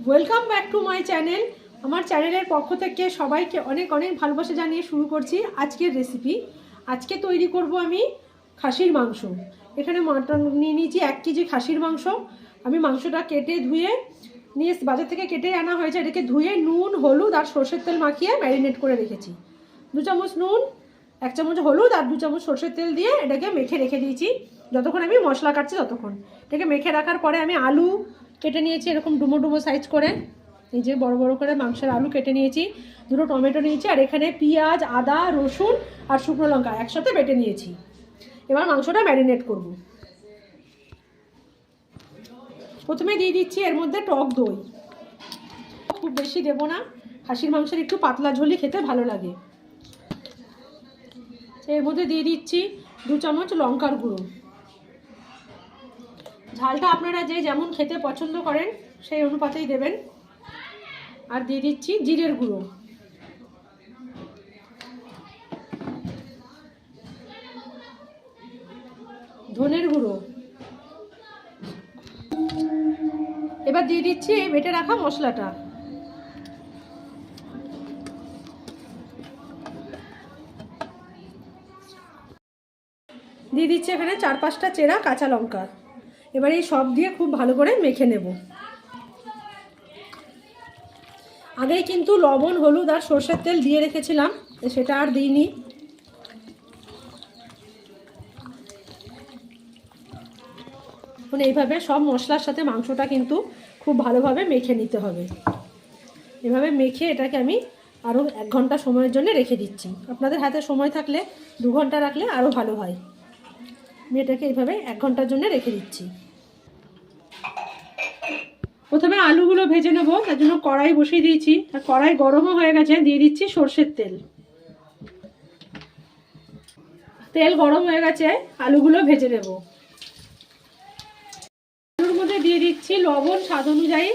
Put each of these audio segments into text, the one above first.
Welcome back to my channel. আমার চ্যানেলের পক্ষ থেকে সবাইকে অনেক অনেক ভালোবাসা জানিয়ে শুরু করছি আজকের রেসিপি। আজকে তৈরি করব আমি খাসির মাংস। এখানে মাটন নিয়ে নিয়েছি 1 কেজি খাসির মাংস। আমি মাংসটা কেটে ধুয়ে নিয়ে বাজার থেকে কেটে আনা হয়েছে। এটাকে ধুয়ে নুন হলুদ আর সর্ষের তেল মাখিয়ে ম্যারিনেট করে রেখেছি। 2 চামচ নুন, 1 চামচ হলুদ আর 2 চামচ সর্ষের তেল দিয়ে এটাকে মেখে রেখে দিয়েছি যতক্ষণ আমি মশলা কাটছি ততক্ষণ। এটাকে মেখে রাখার পরে আমি আলু কেটে নিয়েছি এরকম ডুমো ডুমো সাইজ করে। এই যে বড় বড় করে মাংসের আলু কেটে নিয়েছি, 2টো টমেটো নিয়েছি আর এখানে পেঁয়াজ, আদা, রসুন আর শুকনো লঙ্কা একসাথে বেটে নিয়েছি। এবার মাংসটা ম্যারিনেট করব। প্রথমে দিয়ে দিচ্ছি এর মধ্যে টক দই। খুব বেশি দেবো না, খাসির মাংসের একটু পাতলা ঝোলই খেতে ভালো লাগে। এর মধ্যে দিয়ে দিচ্ছি 2 চামচ লঙ্কার গুঁড়ো। ঝালটা আপনারা যে যেমন খেতে পছন্দ করেন সেই অনুপাতেই দেবেন। আর দিয়ে দিচ্ছি জিরের গুঁড়ো, ধনের গুঁড়ো। এবার দিয়ে দিচ্ছি এই বেটে রাখা মশলাটা। দিয়ে দিচ্ছি এখানে 4-5টা চেরা কাঁচা লঙ্কা। এবার এই সব দিয়ে খুব ভালো করে মেখে নেব। আগেই কিন্তু লবণ, হলুদ আর সর্ষের তেল দিয়ে রেখেছিলাম, সেটা আর দিইনি। এইভাবে সব মশলার সাথে মাংসটা কিন্তু খুব ভালোভাবে মেখে নিতে হবে। এভাবে মেখে এটাকে আমি আরও 1 ঘন্টা সময়ের জন্য রেখে দিচ্ছি। আপনাদের হাতে সময় থাকলে 2 ঘন্টা রাখলে আরও ভালো হয়। আমি এটাকে এইভাবে 1 ঘন্টার জন্য রেখে দিচ্ছি। প্রথমে আলুগুলো ভেজে নেব, তার জন্য কড়াই বসিয়ে দিয়েছি। আর কড়াই গরমও হয়ে গেছে, দিয়ে দিচ্ছি সর্ষের তেল। তেল গরম হয়ে গেছে, আলুগুলো ভেজে নেব। আলুর মধ্যে দিয়ে দিচ্ছি লবণ স্বাদ অনুযায়ী,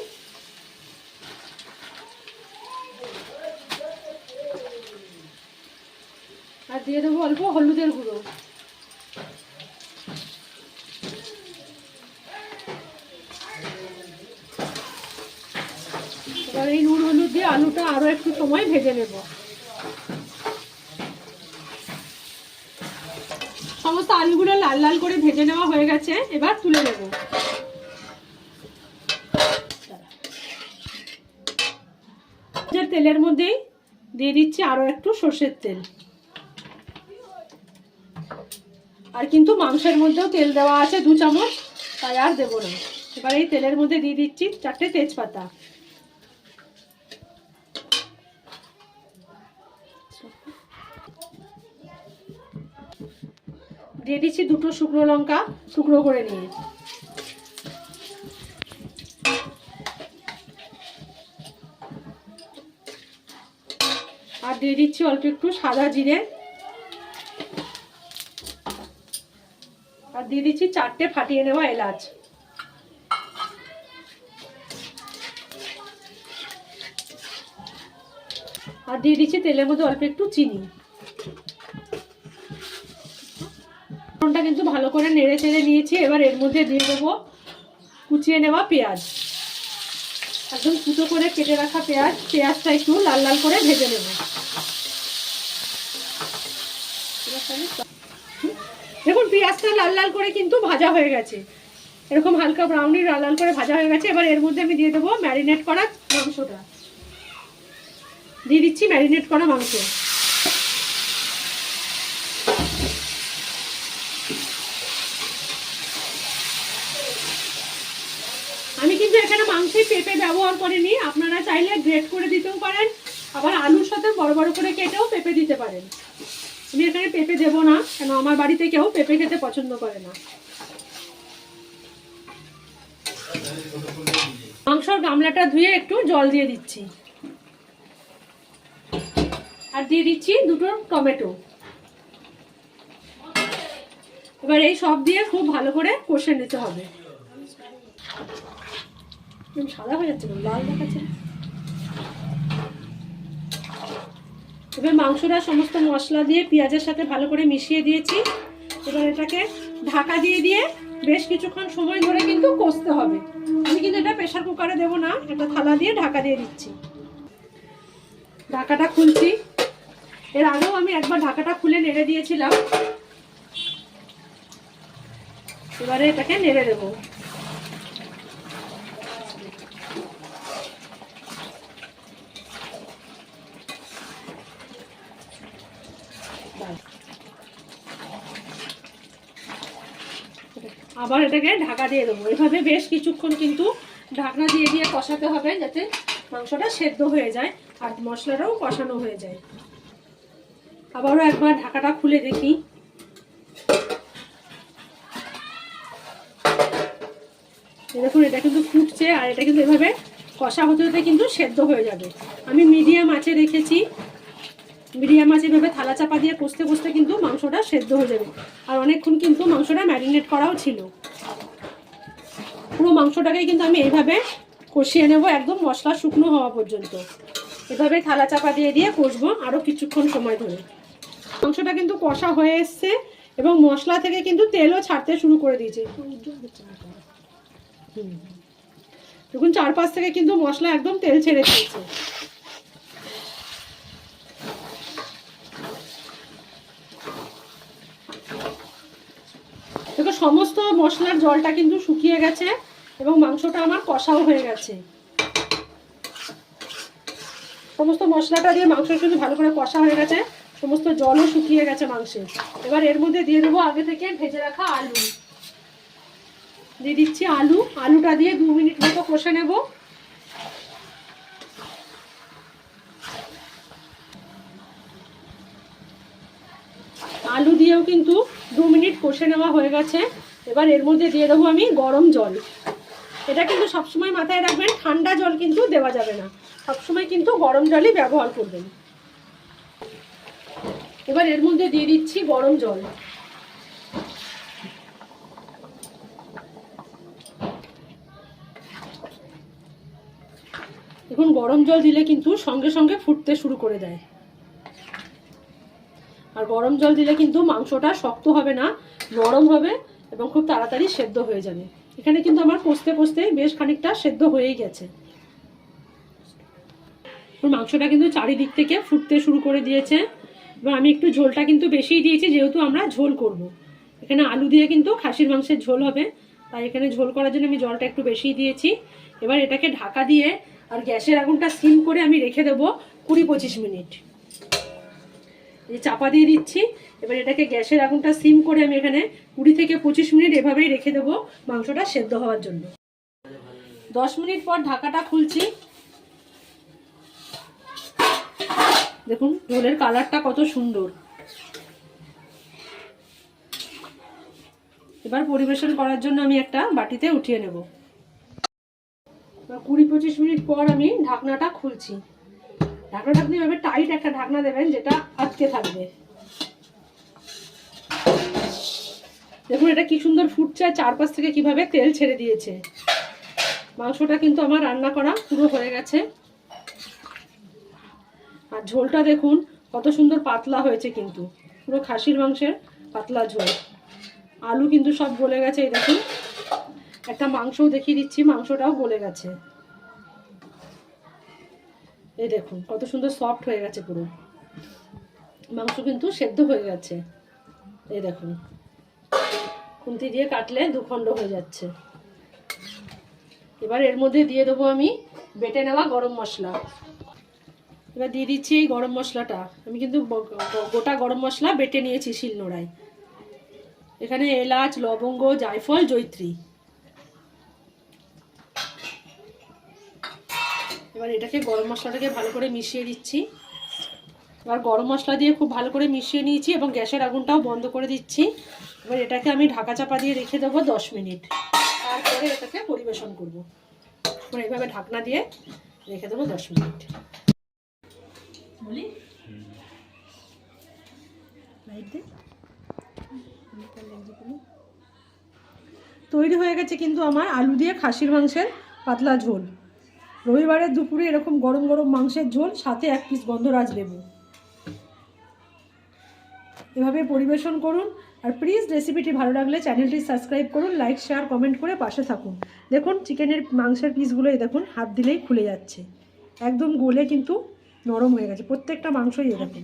আর দিয়ে দেবো অল্প হলুদের গুঁড়ো। এবার এই নুন হলুদ দিয়ে আলুটা আরো একটু সময় ভেজে নেব। সমস্ত আলুগুলো লাল লাল করে ভেজে নেওয়া হয়ে গেছে, এবার তুলে নেব। তেলের মধ্যেই দিয়ে দিচ্ছি আরো একটু সর্ষের তেল। আর কিন্তু মাংসের মধ্যেও তেল দেওয়া আছে 2 চামচ, তাই আর দেবো না। এবার এই তেলের মধ্যে দিয়ে দিচ্ছি 4টে তেজপাতা। দিয়ে দিচ্ছি 2টো শুকনো লঙ্কা টুকরো করে নিয়ে। আর দিয়ে দিচ্ছি অল্প একটু সাদা জিরে। আর দিয়ে দিচ্ছি 4টে ফাটিয়ে নেওয়া এলাচ। আর দিয়ে দিচ্ছি তেলের মধ্যে অল্প একটু চিনি। ফোড়নটা কিন্তু ভালো করে নেড়ে চেড়ে নিয়েছি। এবার এর মধ্যে দিয়ে দেবো কুচিয়ে নেওয়া পেঁয়াজ। একদম কুচো করে কেটে রাখা পেঁয়াজ। পেঁয়াজটা একটু লাল লাল করে ভেজে নেব। দেখুন পেঁয়াজটা লাল লাল করে কিন্তু ভাজা হয়ে গেছে, এরকম হালকা ব্রাউনি লাল লাল করে ভাজা হয়ে গেছে। এবার এর মধ্যে আমি দিয়ে দেবো ম্যারিনেট করা মাংসটা। দিয়ে দিচ্ছি ম্যারিনেট করা মাংস। আমি কিন্তু এখানে মাংসে পেঁপে ব্যবহার করিনি, আপনারা চাইলে গ্রেট করে দিতেও পারেন, আবার আলুর সাথে বড় বড় করে কেটেও পেঁপে দিতে পারেন। আমি এখানে পেঁপে দেবো না, কেন আমার বাড়িতে কেউ পেঁপে খেতে পছন্দ করে না। মাংসর গামলাটা ধুয়ে একটু জল দিয়ে দিচ্ছি। আর দিয়ে দিচ্ছি 2টো টমেটো। এবার এই সব দিয়ে খুব ভালো করে কষে নিতে হবে। সাদা হয়ে যাচ্ছে, লাল দেখাচ্ছে। এবার মাংসটা সমস্ত মশলা দিয়ে পেঁয়াজের সাথে ভালো করে মিশিয়ে দিয়েছি। এবার এটাকে ঢাকা দিয়ে দিয়ে বেশ কিছুক্ষণ সময় ধরে কিন্তু কষতে হবে। আমি কিন্তু এটা প্রেসার কুকারে দেবো না, একটা থালা দিয়ে ঢাকা দিয়ে দিচ্ছি। ঢাকাটা খুলছি। এর আগেও আমি একবার ঢাকাটা খুলে নেড়ে দিয়েছিলাম, এবারে এটাকে নেড়ে দেবো। আবার এটাকে ঢাকা দিয়ে দেবো। এভাবে বেশ কিছুক্ষণ কিন্তু ঢাকনা দিয়ে দিয়ে কষাতে হবে, যাতে মাংসটা সেদ্ধ হয়ে যায় আর মশলাটাও কষানো হয়ে যায়। আবারও একবার ঢাকাটা খুলে দেখি। দেখুন এটা কিন্তু ফুটছে, আর এটা কিন্তু এভাবে কষা হতে হতে কিন্তু সেদ্ধ হয়ে যাবে। আমি মিডিয়াম আঁচে রেখেছি। মিডিয়াম আঁচে এভাবে থালা চাপা দিয়ে কষতে কষতে কিন্তু মাংসটা সেদ্ধ হয়ে যাবে। আর অনেকক্ষণ কিন্তু মাংসটা ম্যারিনেট করাও ছিল। পুরো মাংসটাকেই কিন্তু আমি এইভাবে কষিয়ে নেব একদম মশলা শুকনো হওয়া পর্যন্ত। এভাবে থালা চাপা দিয়ে দিয়ে কষবো আরও কিছুক্ষণ সময় ধরে। মাংসটা কিন্তু কষা হয়ে এসছে এবং মশলা থেকে কিন্তু তেলও ছাড়তে শুরু করে দিয়েছে। দেখুন চারপাশ থেকে কিন্তু মশলা একদম তেল ছেড়ে দিয়েছে। দেখো সমস্ত মশলার জলটা কিন্তু শুকিয়ে গেছে এবং মাংসটা আমার কষাও হয়ে গেছে। সমস্ত মশলাটা দিয়ে মাংস কিন্তু ভালো করে কষা হয়ে গেছে, সমস্ত জলও শুকিয়ে গেছে মাংসের। এবার এর মধ্যে দিয়ে দেবো আগে থেকে ভেজে রাখা আলু। দিয়ে দিচ্ছি আলু। আলুটা দিয়ে 2 মিনিট মতো কষে নেব। আলু দিয়েও কিন্তু 2 মিনিট কষে নেওয়া হয়ে গেছে। এবার এর মধ্যে দিয়ে দেবো আমি গরম জল। এটা কিন্তু সবসময় মাথায় রাখবেন, ঠান্ডা জল কিন্তু দেওয়া যাবে না, সবসময় কিন্তু গরম জলই ব্যবহার করবেন। এবার এর মধ্যে দিয়ে দিচ্ছি গরম জল। দেখুন গরম জল দিলে কিন্তু সঙ্গে সঙ্গে ফুটতে শুরু করে দেয়। আর গরম জল দিলে কিন্তু মাংসটা শক্ত হবে না, নরম হবে এবং খুব তাড়াতাড়ি সেদ্ধ হয়ে যাবে। এখানে কিন্তু আমার কষতে কষতে বেশ খানিকটা সেদ্ধ হয়েই গেছে। মাংসটা কিন্তু চারিদিক থেকে ফুটতে শুরু করে দিয়েছে। এবার আমি একটু ঝোলটা কিন্তু বেশিই দিয়েছি, যেহেতু আমরা ঝোল করব। এখানে আলু দিয়ে কিন্তু খাসির মাংসের ঝোল হবে, তাই এখানে ঝোল করার জন্য আমি জলটা একটু বেশিই দিয়েছি। এবার এটাকে ঢাকা দিয়ে আর গ্যাসের আগুনটা সিম করে আমি রেখে দেবো 20-25 মিনিট। এই চাপা দিয়ে দিচ্ছি। এবার এটাকে গ্যাসের আগুনটা সিম করে আমি এখানে 20 থেকে 25 মিনিট এভাবেই রেখে দেবো মাংসটা সেদ্ধ হওয়ার জন্য। 10 মিনিট পর ঢাকাটা খুলছি। দেখুন ঝোলের কালারটা কত সুন্দর। এবার পরিবেশন করার জন্য আমি একটা বাটিতে উঠিয়ে নেব। 20-25 মিনিট পর আমি ঢাকনাটা খুলছি। ঢাকনাটা আপনি এভাবে টাইট একটা ঢাকনা দেবেন, যেটা আটকে থাকবে। দেখুন এটা কি সুন্দর ফুটছে, চারপাশ থেকে কিভাবে তেল ছেড়ে দিয়েছে। মাংসটা কিন্তু আমার রান্না করা পুরো হয়ে গেছে। আর ঝোলটা দেখুন কত সুন্দর পাতলা হয়েছে, কিন্তু পুরো খাসির মাংসের পাতলা ঝোল। আলু কিন্তু সব গলে গেছে। এই দেখুন একটা মাংসও দেখিয়ে দিচ্ছি, মাংসটাও গলে গেছে। এই দেখুন কত সুন্দর সফট হয়ে গেছে, পুরো মাংস কিন্তু সেদ্ধ হয়ে গেছে। এই দেখুন খুন্তি দিয়ে কাটলে দুখণ্ড হয়ে যাচ্ছে। এবার এর মধ্যে দিয়ে দেবো আমি বেটে নেওয়া গরম মশলা। এবার দিয়ে দিচ্ছি এই গরম মশলাটা। আমি কিন্তু গোটা গরম মশলা বেটে নিয়েছি শিলনোড়ায়। এখানে এলাচ, লবঙ্গ, জায়ফল, জয়িত্রী। এবার এটাকে গরম মশলাটাকে ভালো করে মিশিয়ে দিচ্ছি। এবার গরম মশলা দিয়ে খুব ভালো করে মিশিয়ে নিয়েছি এবং গ্যাসের আগুনটাও বন্ধ করে দিচ্ছি। এবার এটাকে আমি ঢাকা চাপা দিয়ে রেখে দেবো 10 মিনিট। তারপরে এটাকে পরিবেশন করব। মানে এইভাবে ঢাকনা দিয়ে রেখে দেবো 10 মিনিট। বলি তৈরি হয়ে গেছে কিন্তু আমার আলু দিয়ে খাসির মাংসের পাতলা ঝোল। রবিবারের দুপুরে এরকম গরম গরম মাংসের ঝোল, সাথে 1 পিস গন্ধরাজ লেবু। এভাবে পরিবেশন করুন আর প্লিজ রেসিপিটি ভালো লাগলে চ্যানেলটি সাবস্ক্রাইব করুন, লাইক শেয়ার কমেন্ট করে পাশে থাকুন। দেখুন চিকেনের মাংসের পিসগুলো এই দেখুন হাত দিলেই খুলে যাচ্ছে, একদম গলে কিন্তু নরম হয়ে গেছে প্রত্যেকটা মাংসই। এই দেখুন